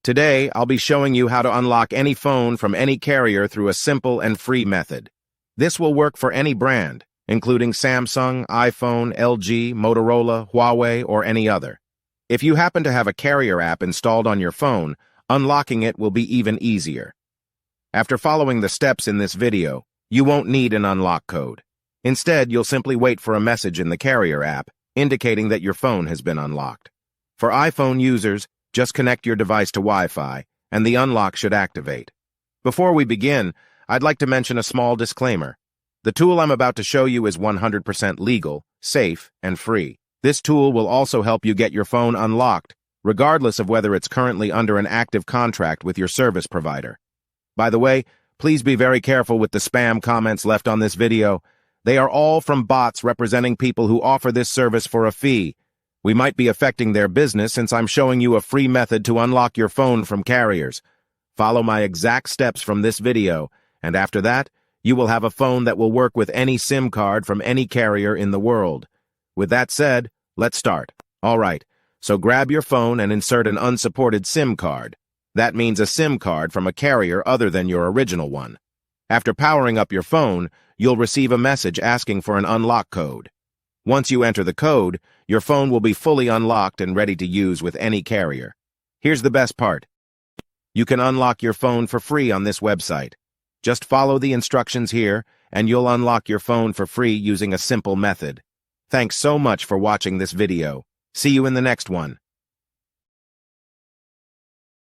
Today, I'll be showing you how to unlock any phone from any carrier through a simple and free method. This will work for any brand, including Samsung, iPhone, LG, Motorola, Huawei, or any other. If you happen to have a carrier app installed on your phone, unlocking it will be even easier. After following the steps in this video, you won't need an unlock code. Instead, you'll simply wait for a message in the carrier app indicating that your phone has been unlocked. For iPhone users, just connect your device to Wi-Fi, and the unlock should activate. Before we begin, I'd like to mention a small disclaimer. The tool I'm about to show you is 100% legal, safe, and free. This tool will also help you get your phone unlocked, regardless of whether it's currently under an active contract with your service provider. By the way, please be very careful with the spam comments left on this video. They are all from bots representing people who offer this service for a fee. We might be affecting their business since I'm showing you a free method to unlock your phone from carriers. Follow my exact steps from this video, and after that, you will have a phone that will work with any SIM card from any carrier in the world. With that said, let's start. All right, so grab your phone and insert an unsupported SIM card. That means a SIM card from a carrier other than your original one. After powering up your phone, you'll receive a message asking for an unlock code. Once you enter the code, your phone will be fully unlocked and ready to use with any carrier. Here's the best part. You can unlock your phone for free on this website. Just follow the instructions here, and you'll unlock your phone for free using a simple method. Thanks so much for watching this video. See you in the next one.